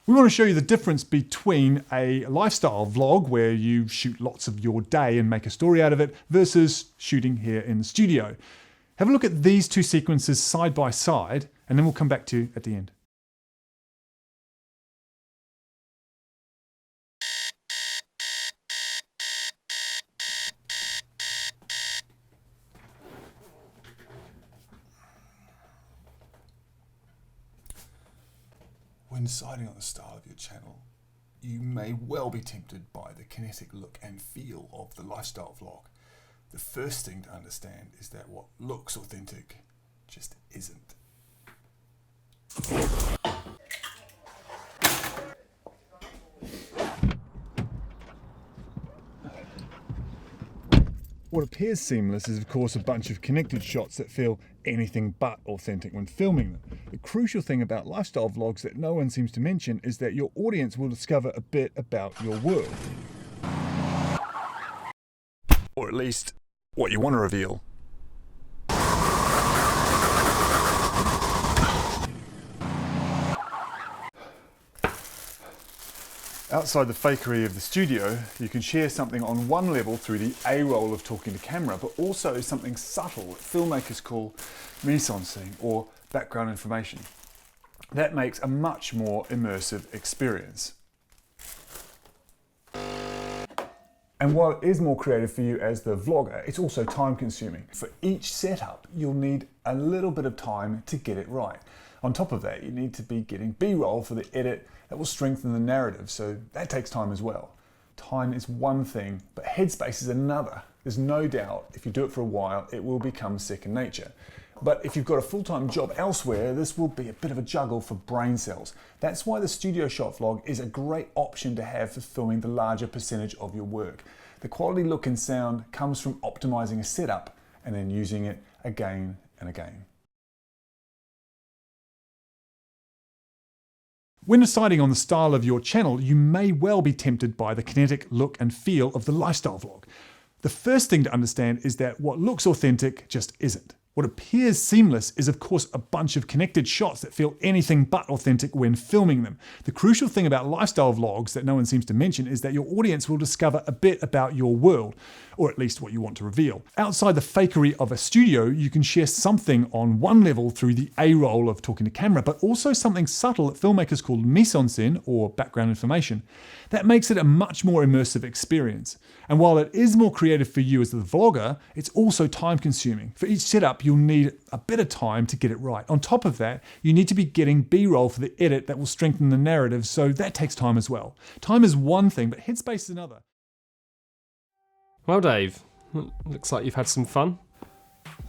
We want to show you the difference between a lifestyle vlog where you shoot lots of your day and make a story out of it versus shooting here in the studio. Have a look at these two sequences side by side and then we'll come back to you at the end. When deciding on the style of your channel, you may well be tempted by the kinetic look and feel of the lifestyle vlog. The first thing to understand is that what looks authentic just isn't. What appears seamless is of course a bunch of connected shots that feel anything but authentic when filming them. The crucial thing about lifestyle vlogs that no one seems to mention is that your audience will discover a bit about your world. Or at least, what you want to reveal. Outside the fakery of the studio, you can share something on one level through the A role of talking to camera, but also something subtle that filmmakers call mise-en-scene or background information. That makes a much more immersive experience. And while it is more creative for you as the vlogger, it's also time consuming. For each setup, you'll need a little bit of time to get it right. On top of that, you need to be getting B-roll for the edit that will strengthen the narrative, so that takes time as well. Time is one thing, but headspace is another. There's no doubt if you do it for a while, it will become second nature. But if you've got a full-time job elsewhere, this will be a bit of a juggle for brain cells. That's why the studio shot vlog is a great option to have for filming the larger percentage of your work. The quality look and sound comes from optimizing a setup and then using it again and again. When deciding on the style of your channel, you may well be tempted by the kinetic look and feel of the lifestyle vlog. The first thing to understand is that what looks authentic just isn't. What appears seamless is of course a bunch of connected shots that feel anything but authentic when filming them. The crucial thing about lifestyle vlogs that no one seems to mention is that your audience will discover a bit about your world, or at least what you want to reveal. Outside the fakery of a studio, you can share something on one level through the A role of talking to camera, but also something subtle that filmmakers call mise-en-scene or background information. That makes it a much more immersive experience. And while it is more creative for you as the vlogger, it's also time consuming. For each setup, you'll need a bit of time to get it right. On top of that, you need to be getting B-roll for the edit that will strengthen the narrative, so that takes time as well. Time is one thing, but headspace is another. Well, Dave, looks like you've had some fun.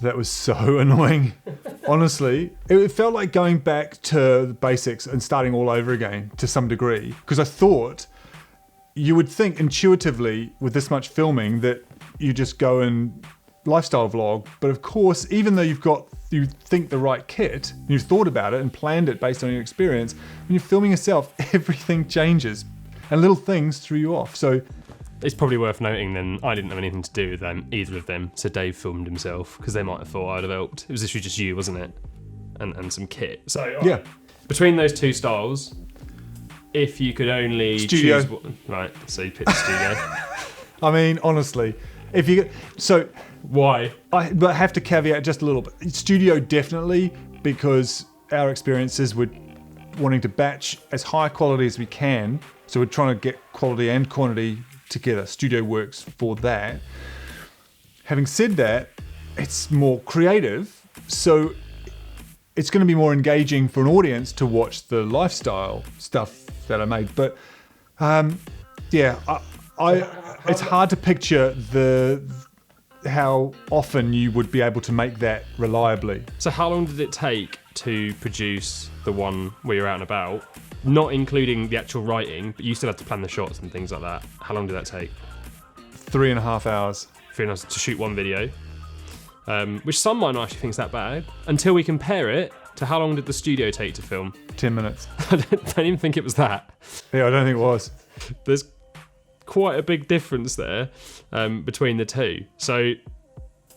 That was so annoying. Honestly, it felt like going back to the basics and starting all over again to some degree, because I thought you would think intuitively with this much filming that you just go and lifestyle vlog, but of course, even though you think the right kit, you've thought about it and planned it based on your experience, when you're filming yourself, everything changes and little things threw you off. So it's probably worth noting then I didn't have anything to do with them, either of them, so Dave filmed himself because they might have thought I'd have helped. It was literally just you, wasn't it? And some kit. So yeah, between those two styles, if you could only studio. choose one, right? So you picked the studio. I mean, honestly, Why? But I have to caveat just a little bit. Studio definitely, because our experiences we're wanting to batch as high quality as we can. So we're trying to get quality and quantity together. Studio works for that. Having said that, it's more creative. So it's going to be more engaging for an audience to watch the lifestyle stuff that I made. But yeah, it's hard to picture how often you would be able to make that reliably. So how long did it take to produce the one where you're out and about? Not including the actual writing, but you still have to plan the shots and things like that. How long did that take? 3.5 hours. 3 hours to shoot one video, which some might not actually think is that bad, until we compare it to how long did the studio take to film? 10 minutes. I don't even think it was that. Yeah, I don't think it was. There's quite a big difference there between the two. So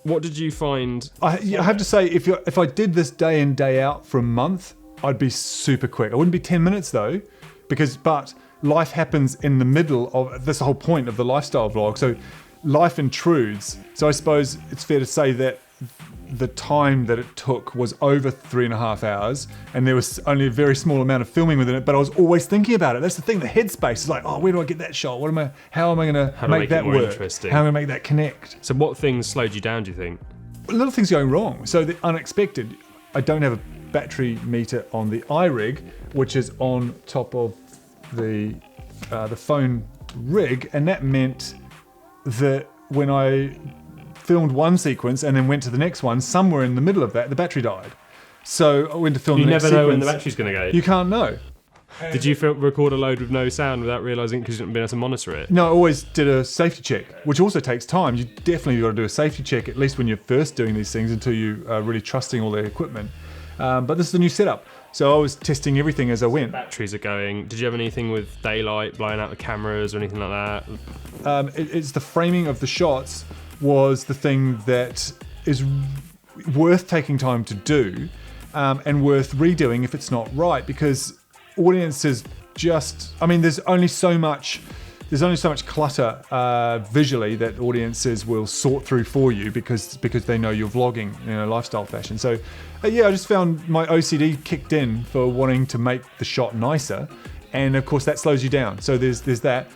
what did you find? I have to say, if I did this day in, day out for a month, I'd be super quick. I wouldn't be 10 minutes though, but life happens in the middle of, that's the whole point of the lifestyle vlog. So life intrudes. So I suppose it's fair to say that the time that it took was over 3.5 hours, and there was only a very small amount of filming within it, but I was always thinking about it. That's the thing, the headspace is like, oh, where do I get that shot? How am I going to make that work? Interesting. How am I going to make that connect? So what things slowed you down, do you think? Little things going wrong. So the unexpected, I don't have a battery meter on the iRig, which is on top of the phone rig, and that meant that when I filmed one sequence and then went to the next one, somewhere in the middle of that, the battery died. So I went to film the next sequence. You never know when the battery's going to go. You can't know. Did you record a load with no sound without realising because you didn't be able to monitor it? No, I always did a safety check, which also takes time. You definitely got to do a safety check, at least when you're first doing these things, until you are really trusting all the equipment. But this is a new setup. So I was testing everything as I went. Batteries are going. Did you have anything with daylight blowing out the cameras or anything like that? It's the framing of the shots was the thing that is worth taking time to do, and worth redoing if it's not right, because audiences there's only so much clutter visually that audiences will sort through for you because they know you're vlogging in a lifestyle fashion. So I just found my OCD kicked in for wanting to make the shot nicer, and of course that slows you down. So there's that.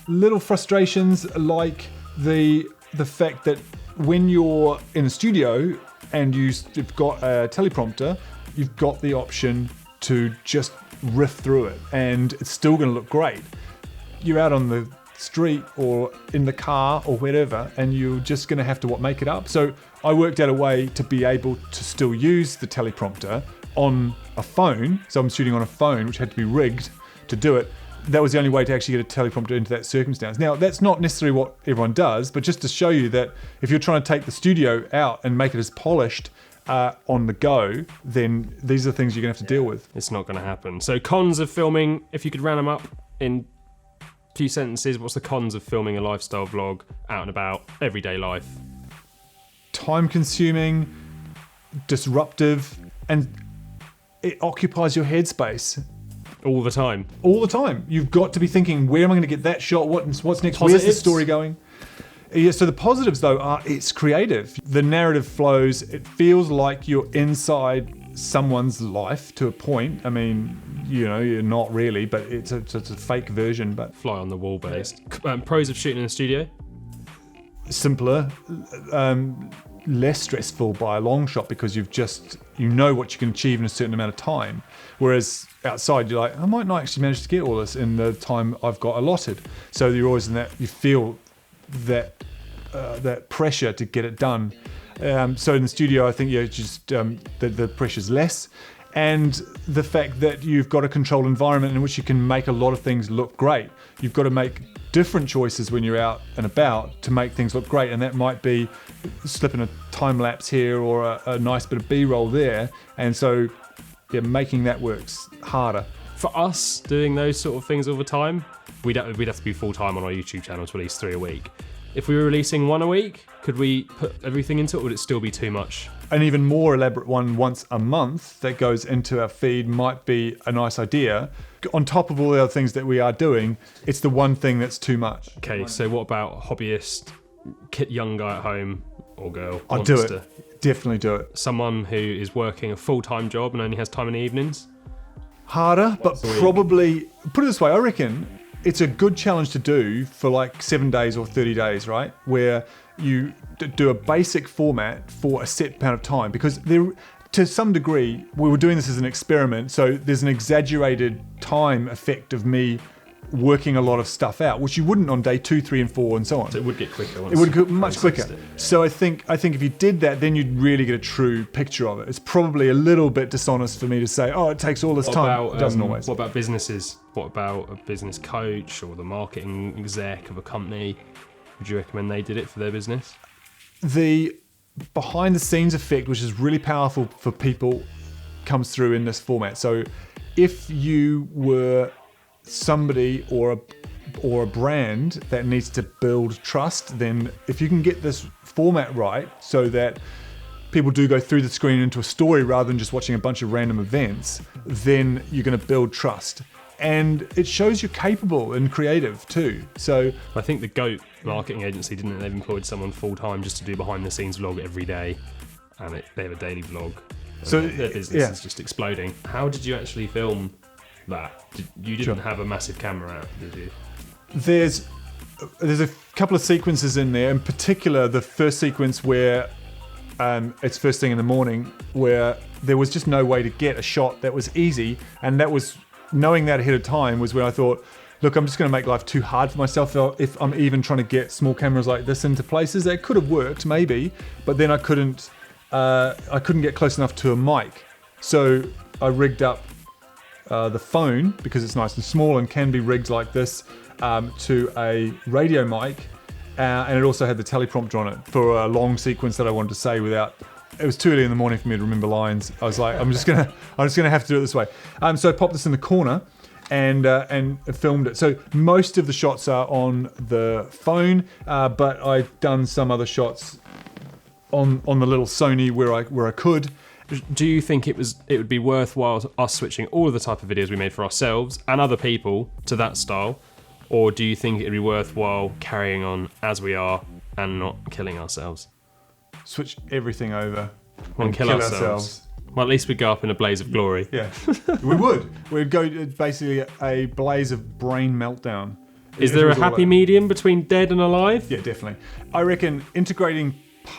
Little frustrations like the fact that when you're in a studio and you've got a teleprompter, you've got the option to just riff through it and it's still going to look great. You're out on the street or in the car or wherever, and you're just going to have to make it up. So I worked out a way to be able to still use the teleprompter on a phone. So I'm shooting on a phone, which had to be rigged to do it. That was the only way to actually get a teleprompter into that circumstance. Now, that's not necessarily what everyone does, but just to show you that if you're trying to take the studio out and make it as polished on the go, then these are things you're going to have to deal with. It's not going to happen. So cons of filming, if you could round them up in a few sentences, what's the cons of filming a lifestyle vlog out and about, everyday life? Time-consuming, disruptive, and it occupies your headspace. All the time. All the time. You've got to be thinking, where am I going to get that shot? What's next? Positives? Where's the story going? Yeah, so the positives, though, are it's creative. The narrative flows. It feels like you're inside someone's life to a point. I mean, you're not really, but it's a fake version. But fly on the wall based. Pros of shooting in the studio? Simpler. Less stressful by a long shot because you know what you can achieve in a certain amount of time. Whereas outside, you're like, I might not actually manage to get all this in the time I've got allotted. So you're always in that, you feel that pressure to get it done. So in the studio, I think the pressure's less. And the fact that you've got a controlled environment in which you can make a lot of things look great. You've got to make different choices when you're out and about to make things look great, and that might be slipping a time lapse here or a nice bit of B-roll there, and so making that works harder. For us doing those sort of things all the time, we'd have to be full-time on our YouTube channel to release 3 a week. If we were releasing 1 a week, could we put everything into it, or would it still be too much? An even more elaborate one once a month that goes into our feed might be a nice idea. On top of all the other things that we are doing, it's the one thing that's too much. Okay, so what about hobbyist, young guy at home or girl? I'll do it. Definitely do it. Someone who is working a full-time job and only has time in the evenings? Harder, but probably, put it this way, I reckon it's a good challenge to do for like 7 days or 30 days, right? Where you do a basic format for a set amount of time, because to some degree, we were doing this as an experiment, so there's an exaggerated time effect of me working a lot of stuff out, which you wouldn't on day 2, 3, and 4, and so on. So it would get quicker. It would go much quicker. So I think if you did that, then you'd really get a true picture of it. It's probably a little bit dishonest for me to say, oh, it takes all this time. It doesn't always. What about businesses? What about a business coach or the marketing exec of a company? Would you recommend they did it for their business? The behind the scenes effect, which is really powerful for people, comes through in this format. So if you were somebody or a brand that needs to build trust, then if you can get this format right so that people do go through the screen into a story rather than just watching a bunch of random events, then you're going to build trust. and it shows you're capable and creative too. So I think the GOAT marketing agency, didn't they? They've employed someone full time just to do behind the scenes vlog every day, and they have a daily vlog. So, their business is just exploding. How did you actually film that? You didn't have a massive camera out, did you? there's a couple of sequences in there, in particular the first sequence where it's first thing in the morning, where there was just no way to get a shot that was easy, and that was, knowing that ahead of time was when I thought, look, I'm just going to make life too hard for myself if I'm even trying to get small cameras like this into places. That could have worked maybe, but then I couldn't get close enough to a mic. So I rigged up the phone, because it's nice and small and can be rigged like this, to a radio mic, and it also had the teleprompter on it for a long sequence that I wanted to say without. It was too early in the morning for me to remember lines. I was like, I'm just gonna have to do it this way. So I popped this in the corner and filmed it. So most of the shots are on the phone, but I've done some other shots on the little Sony where I could. Do you think it would be worthwhile us switching all of the type of videos we made for ourselves and other people to that style? Or do you think it'd be worthwhile carrying on as we are and not killing ourselves? Switch everything over And kill ourselves. Well, at least we'd go up in a blaze of glory. Yeah, we would. We'd go basically a blaze of brain meltdown. Is there a happy medium between dead and alive? Yeah, definitely. I reckon integrating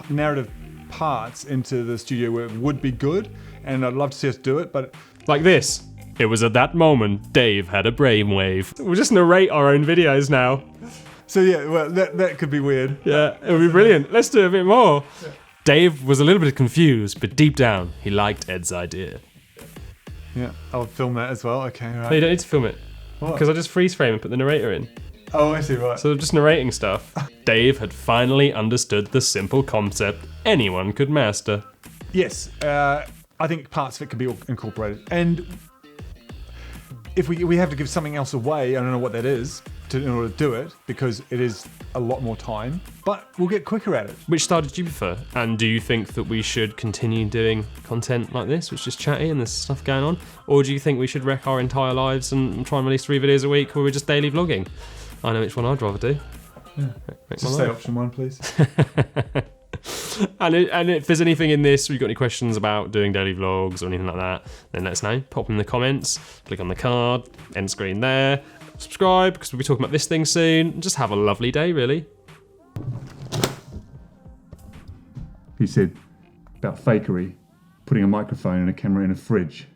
narrative parts into the studio work would be good, and I'd love to see us do it, but... Like this. It was at that moment Dave had a brainwave. We'll just narrate our own videos now. So yeah, well, that could be weird. Yeah, it would be brilliant. Let's do a bit more. Yeah. Dave was a little bit confused, but deep down, he liked Ed's idea. Yeah, I'll film that as well. Okay, right. No, you don't need to film it. What? Because I just freeze frame and put the narrator in. Oh, I see, right. So they're just narrating stuff. Dave had finally understood the simple concept anyone could master. Yes, I think parts of it could be incorporated. And if we have to give something else away, I don't know what that is, in order to do it, because it is a lot more time, but we'll get quicker at it. Which style did you prefer? And do you think that we should continue doing content like this, which is chatty and there's stuff going on? Or do you think we should wreck our entire lives and try and release 3 videos a week where we're just daily vlogging? I know which one I'd rather do. Yeah. Just say option 1, please. And if there's anything in this, or you've got any questions about doing daily vlogs or anything like that, then let us know. Pop them in the comments, click on the card, end screen there, subscribe, because we'll be talking about this thing soon. Just have a lovely day, really. He said about fakery, putting a microphone and a camera in a fridge.